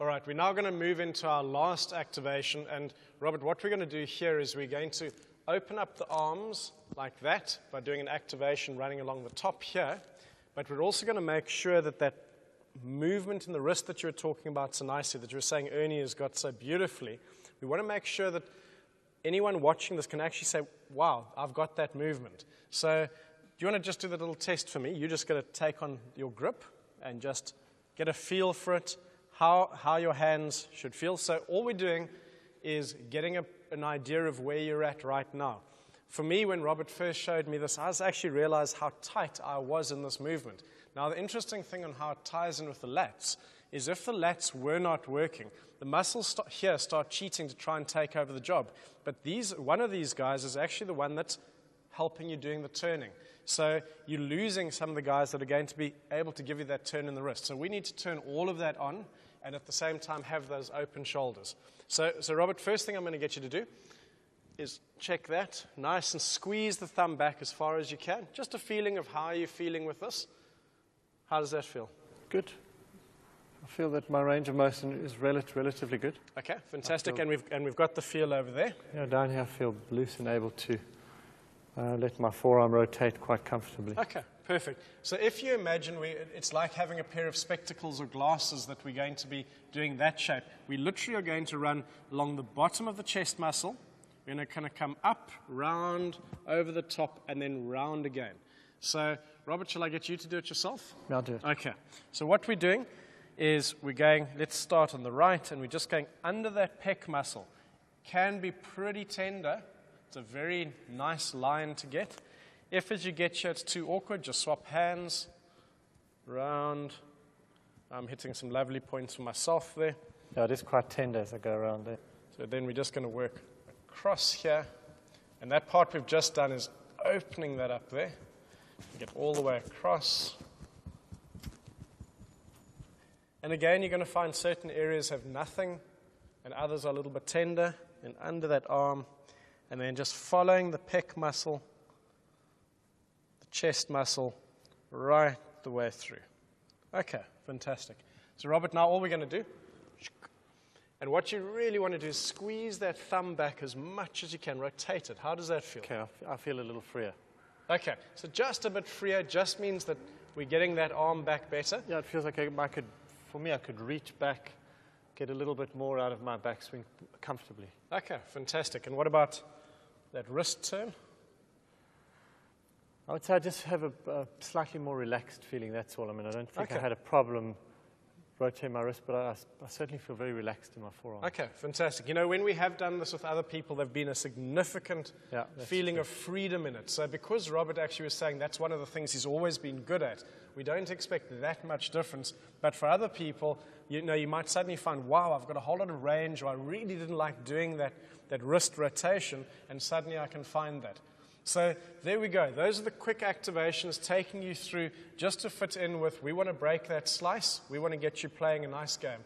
All right, we're now going to move into our last activation. And Robert, what we're going to do here is we're going to open up the arms like that by doing an activation running along the top here. But we're also going to make sure that that movement in the wrist that you were talking about so nicely, that you were saying Ernie has got so beautifully, we want to make sure that anyone watching this can actually say, wow, I've got that movement. So do you want to just do the little test for me? You're just going to take on your grip and just get a feel for it, how your hands should feel. So all we're doing is getting an idea of where you're at right now. For me, when Robert first showed me this, I actually realized how tight I was in this movement. Now, the interesting thing on how it ties in with the lats is if the lats were not working, the muscles here start cheating to try and take over the job. But one of these guys is actually the one that's helping you doing the turning. So you're losing some of the guys that are going to be able to give you that turn in the wrist. So we need to turn all of that on and at the same time have those open shoulders. So Robert, first thing I'm going to get you to do is check that, nice, and squeeze the thumb back as far as you can. Just a feeling of how you're feeling with this. How does that feel? Good. I feel that my range of motion is relatively good. Okay, fantastic. And we've got the feel over there. Yeah, down here I feel loose and able to let my forearm rotate quite comfortably. Okay, perfect. So if you imagine it's like having a pair of spectacles or glasses that we're going to be doing that shape. We literally are going to run along the bottom of the chest muscle. We're going to kind of come up, round, over the top, and then round again. So, Robert, shall I get you to do it yourself? Yeah, I'll do it. Okay. So what we're doing is we're going, let's start on the right, and we're just going under that pec muscle. Can be pretty tender. It's a very nice line to get. If as you get here it's too awkward, just swap hands, round. I'm hitting some lovely points for myself there. Yeah, it is quite tender as I go around there. So then we're just going to work across here. And that part we've just done is opening that up there. Get all the way across. And again, you're going to find certain areas have nothing and others are a little bit tender and under that arm. And then just following the pec muscle, the chest muscle, right the way through. Okay, fantastic. So Robert, now all we're going to do, and what you really want to do is squeeze that thumb back as much as you can, rotate it. How does that feel? Okay, I feel a little freer. Okay, so just a bit freer just means that we're getting that arm back better. Yeah, it feels like I could reach back, get a little bit more out of my backswing comfortably. Okay, fantastic. And what about that wrist turn? I would say I just have a slightly more relaxed feeling, that's all. I mean, I don't think I had a problem rotating my wrist, but I certainly feel very relaxed in my forearm. Okay, fantastic. You know, when we have done this with other people, there's been a significant feeling of freedom in it. So because Robert actually was saying that's one of the things he's always been good at, we don't expect that much difference. But for other people, you know, you might suddenly find, wow, I've got a whole lot of range, or I really didn't like doing that wrist rotation, and suddenly I can find that. So there we go. Those are the quick activations taking you through just to fit in with, we want to break that slice. We want to get you playing a nice game.